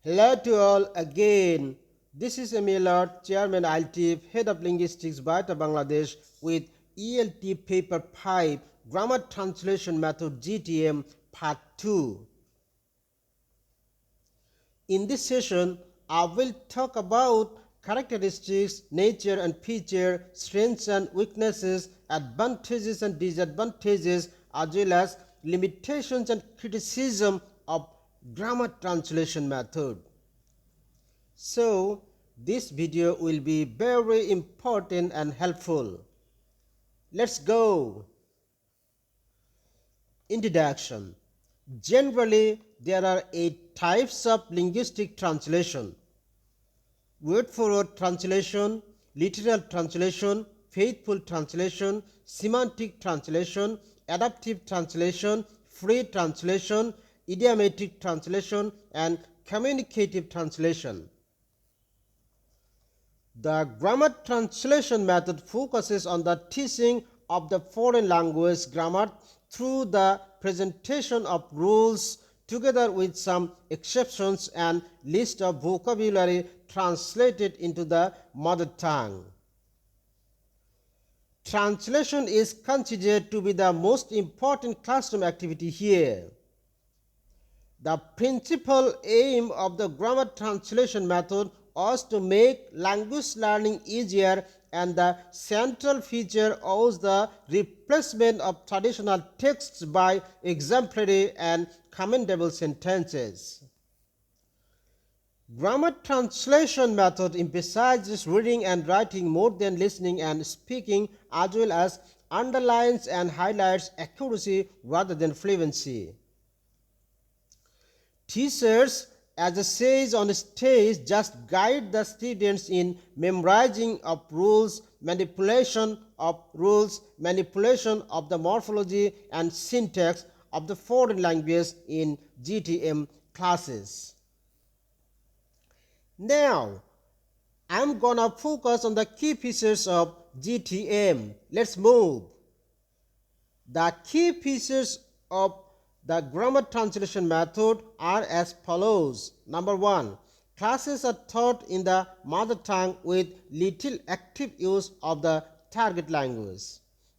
Hello to all again. This is Meghod, Chairman ILTIP, Head of Linguistics, Bata Bangladesh, with ELT Paper 5, Grammar Translation Method GTM Part 2. In this session, I will talk about characteristics, nature and feature, strengths and weaknesses, advantages and disadvantages, as well as limitations and criticism of grammar translation method. So, this video will be very important and helpful. Let's go. Introduction. Generally, there are 8 types of linguistic translation: word-for-word translation, literal translation, faithful translation, semantic translation, adaptive translation, free translation, idiomatic translation, and communicative translation. The grammar translation method focuses on the teaching of the foreign language grammar through the presentation of rules, together with some exceptions and list of vocabulary translated into the mother tongue. Translation is considered to be the most important classroom activity here. The principal aim of the grammar translation method was to make language learning easier, and the central feature was the replacement of traditional texts by exemplary and commendable sentences. Grammar translation method emphasizes reading and writing more than listening and speaking, as well as underlines and highlights accuracy rather than fluency. Teachers, as it says on stage, just guide the students in memorizing of rules, manipulation of the morphology and syntax of the foreign language in GTM classes. Now, I'm gonna focus on the key features of GTM. Let's move. The key features of the grammar translation method are as follows. Number 1. Classes are taught in the mother tongue with little active use of the target language.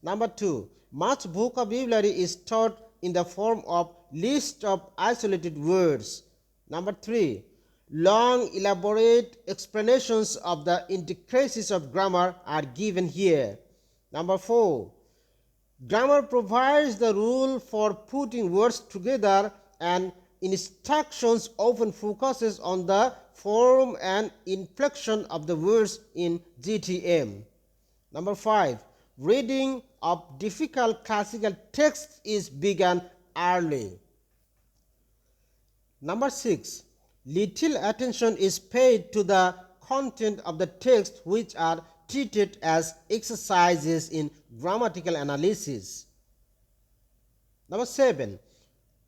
Number 2. Much vocabulary is taught in the form of list of isolated words. Number 3. Long elaborate explanations of the intricacies of grammar are given here. Number 4. Grammar provides the rule for putting words together, and instructions often focuses on the form and inflection of the words in GTM. Number 5. Reading of difficult classical texts is begun early. Number 6. Little attention is paid to the content of the text, which are treated as exercises in grammatical analysis. Number 7.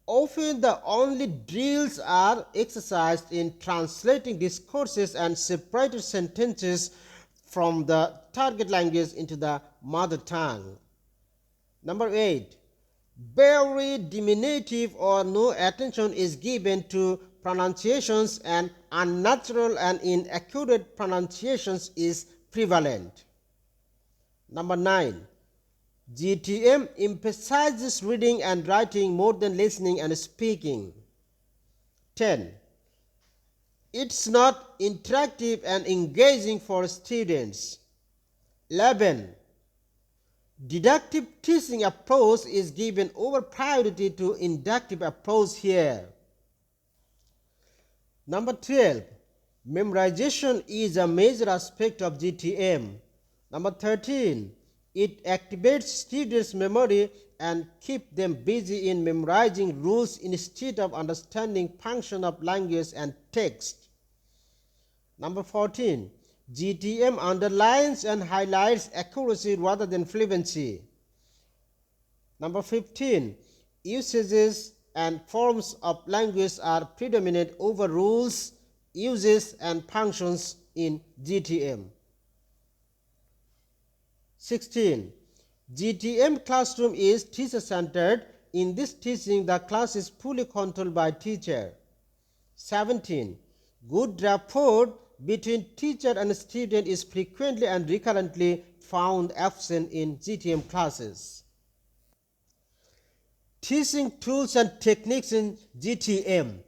Often the only drills are exercised in translating discourses and separated sentences from the target language into the mother tongue. Number 8. Very diminutive or no attention is given to pronunciations, and unnatural and inaccurate pronunciations is prevalent. Number 9. GTM emphasizes reading and writing more than listening and speaking. 10. It's not interactive and engaging for students. 11. Deductive teaching approach is given over priority to inductive approach here. Number 12. Memorization is a major aspect of GTM. Number 13. It activates students' memory and keeps them busy in memorizing rules instead of understanding function of language and text. Number 14. GTM underlines and highlights accuracy rather than fluency. Number 15. Usages and forms of language are predominant over rules, uses, and functions in GTM. 16. GTM classroom is teacher-centered. In this teaching, the class is fully controlled by teacher. 17. Good rapport between teacher and student is frequently and recurrently found absent in GTM classes. Teaching tools and techniques in GTM.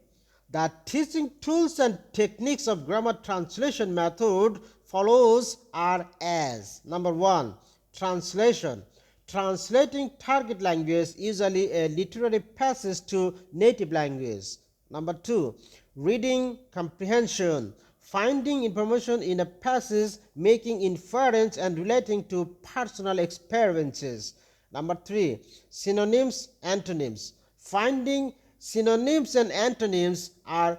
The teaching tools and techniques of grammar translation method follows are as: number 1, translation. Translating target language, usually a literary passage, to native language. Number 2, reading comprehension. Finding information in a passage, making inference and relating to personal experiences. Number 3, synonyms, antonyms. Finding synonyms and antonyms are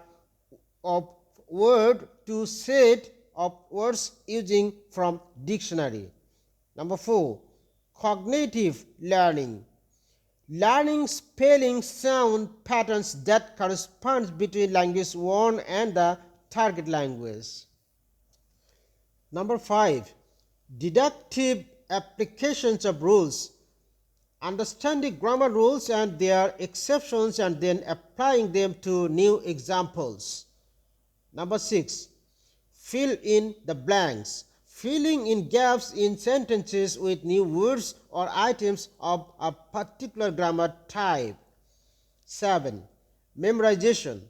of word to set of words using from dictionary. Number 4, cognitive learning. Learning spelling sound patterns that correspond between language 1 and the target language. Number 5, deductive applications of rules. Understanding grammar rules and their exceptions and then applying them to new examples. Number 6, fill in the blanks. Filling in gaps in sentences with new words or items of a particular grammar type. 7, memorization.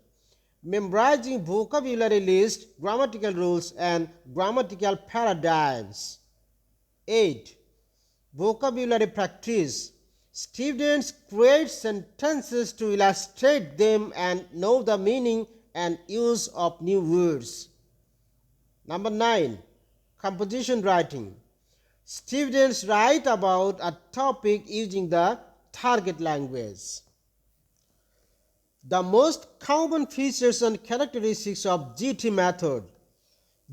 Memorizing vocabulary lists, grammatical rules and grammatical paradigms. 8, vocabulary practice. Students create sentences to illustrate them and know the meaning and use of new words. Number 9, composition writing. Students write about a topic using the target language. The most common features and characteristics of GT method.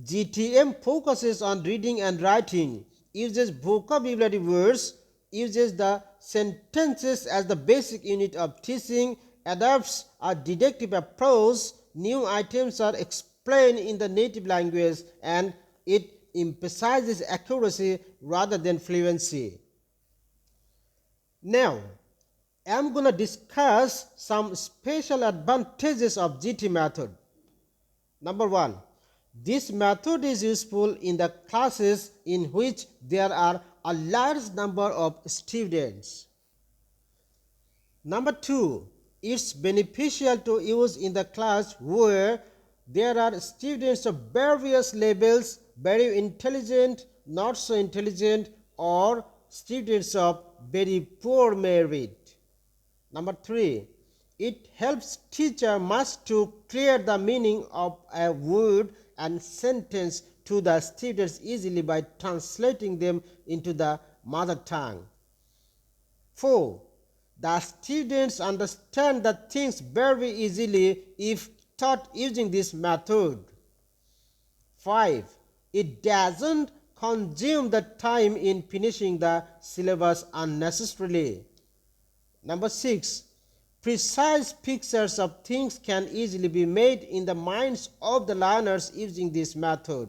GTM focuses on reading and writing, uses vocabulary words, uses the sentences as the basic unit of teaching, adopts a deductive approach, new items are explained in the native language, and it emphasizes accuracy rather than fluency. Now, I'm going to discuss some special advantages of GT method. Number 1, this method is useful in the classes in which there are a large number of students. Number 2, it's beneficial to use in the class where there are students of various levels, very intelligent, not so intelligent, or students of very poor merit. Number 3, it helps teacher much to clear the meaning of a word and sentence to the students easily by translating them into the mother tongue. 4, the students understand the things very easily if taught using this method. 5, it doesn't consume the time in finishing the syllabus unnecessarily. Number 6, precise pictures of things can easily be made in the minds of the learners using this method.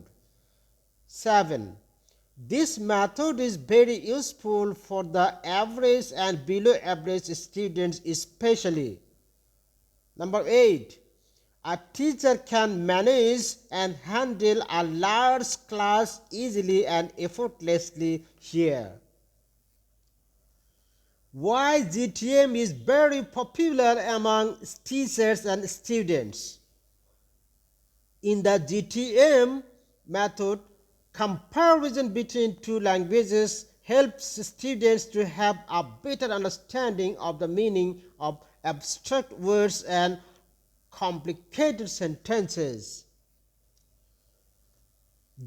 7, this method is very useful for the average and below average students especially. Number 8, a teacher can manage and handle a large class easily and effortlessly here. Why GTM is very popular among teachers and students? In the GTM method, comparison between two languages helps students to have a better understanding of the meaning of abstract words and complicated sentences.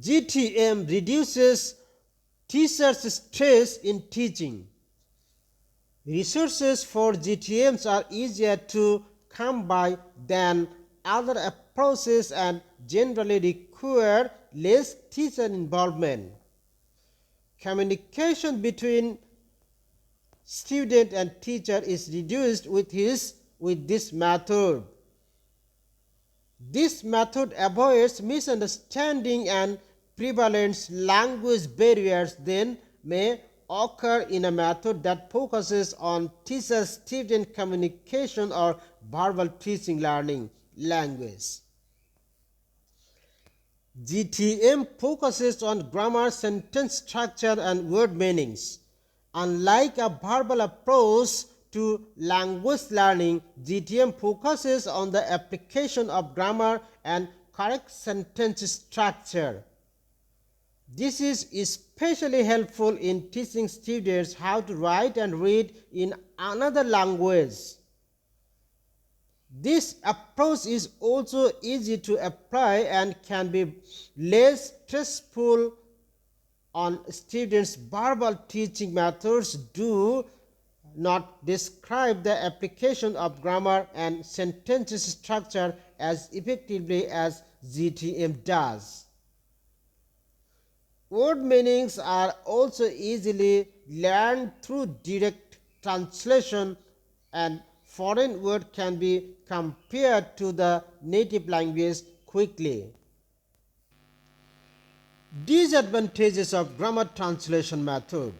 GTM reduces teachers' stress in teaching. Resources for GTMs are easier to come by than other approaches and generally require less teacher involvement. Communication between student and teacher is reduced with this method. This method avoids misunderstanding and prevalent language barriers that may occur in a method that focuses on teacher-student communication or verbal teaching learning language. GTM focuses on grammar, sentence structure, and word meanings. Unlike a verbal approach to language learning, GTM focuses on the application of grammar and correct sentence structure. This is especially helpful in teaching students how to write and read in another language. This approach is also easy to apply and can be less stressful on students. Verbal teaching methods do not describe the application of grammar and sentence structure as effectively as GTM does. Word meanings are also easily learned through direct translation, and foreign word can be compared to the native language quickly. Disadvantages of grammar translation method.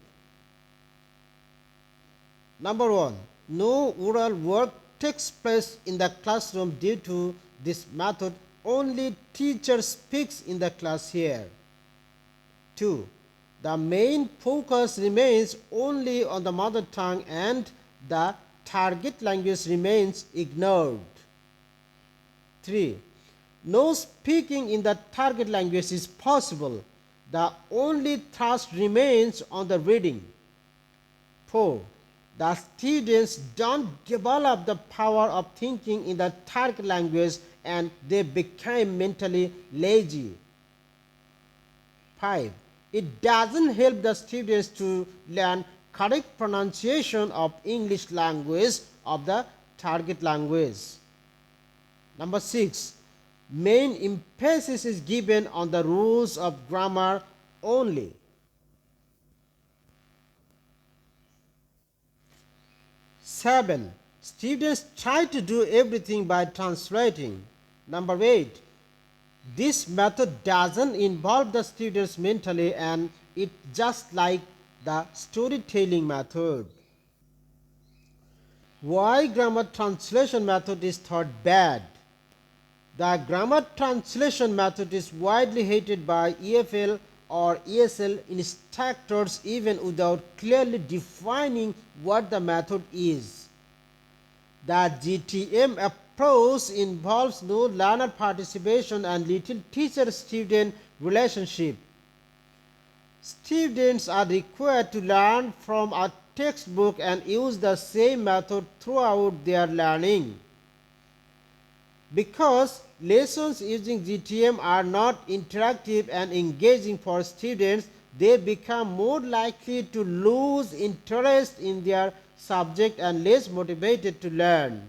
Number 1. No oral work takes place in the classroom. Due to this method, only teacher speaks in the class here. 2. The main focus remains only on the mother tongue and the target language remains ignored. 3. No speaking in the target language is possible. The only thrust remains on the reading. 4. The students don't develop the power of thinking in the target language and they become mentally lazy. 5. It doesn't help the students to learn correct pronunciation of English language of the target language. Number 6. Main emphasis is given on the rules of grammar only. 7. Students try to do everything by translating. Number 8. This method doesn't involve the students mentally and it's just like the storytelling method. Why grammar translation method is thought bad? The grammar translation method is widely hated by EFL or ESL instructors even without clearly defining what the method is. The GTM approach involves no learner participation and little teacher-student relationship. Students are required to learn from a textbook and use the same method throughout their learning. Because lessons using GTM are not interactive and engaging for students, they become more likely to lose interest in their subject and less motivated to learn.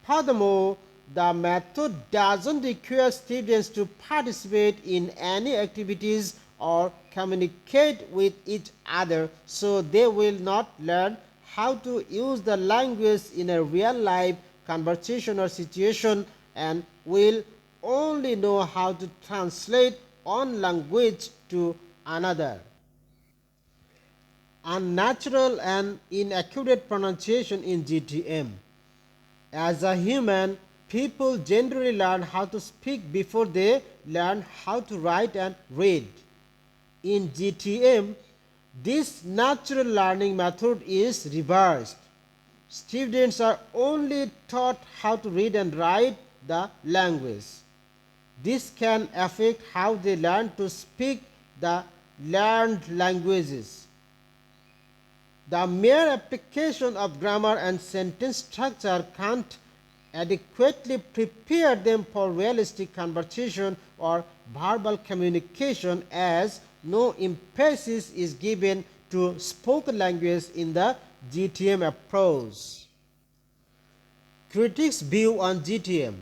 Furthermore, the method doesn't require students to participate in any activities or communicate with each other, so they will not learn how to use the language in a real-life conversation or situation and will only know how to translate one language to another. Unnatural and inaccurate pronunciation in GTM. As a human, people generally learn how to speak before they learn how to write and read. In GTM, this natural learning method is reversed. Students are only taught how to read and write the language. This can affect how they learn to speak the learned languages. The mere application of grammar and sentence structure can't adequately prepare them for realistic conversation or verbal communication, as no emphasis is given to spoken language in the GTM approach. Critics' view on GTM.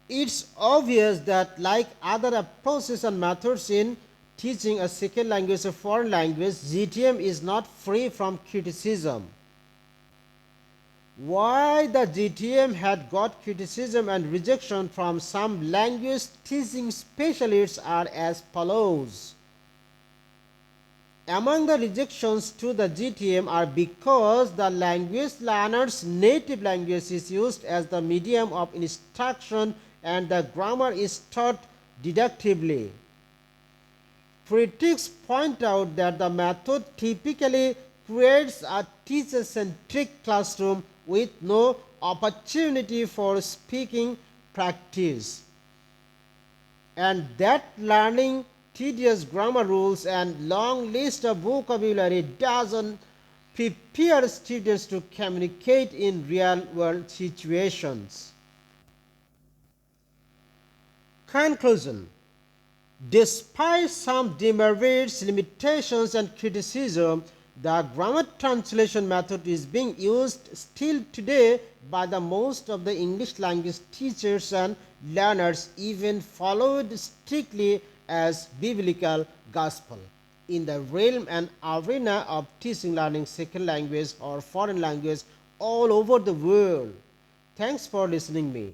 It's obvious that, like other approaches and methods in teaching a second language or foreign language, GTM is not free from criticism. Why the GTM had got criticism and rejection from some language teaching specialists are as follows. Among the rejections to the GTM are because the language learner's native language is used as the medium of instruction and the grammar is taught deductively. Critics point out that the method typically creates a teacher-centric classroom with no opportunity for speaking practice, and that learning tedious grammar rules and long list of vocabulary doesn't prepare students to communicate in real-world situations. Conclusion: despite some demerits, limitations, and criticism, the grammar translation method is being used still today by the most of the English language teachers and learners, even followed strictly as biblical gospel in the realm and arena of teaching learning second language or foreign language all over the world. Thanks for listening me.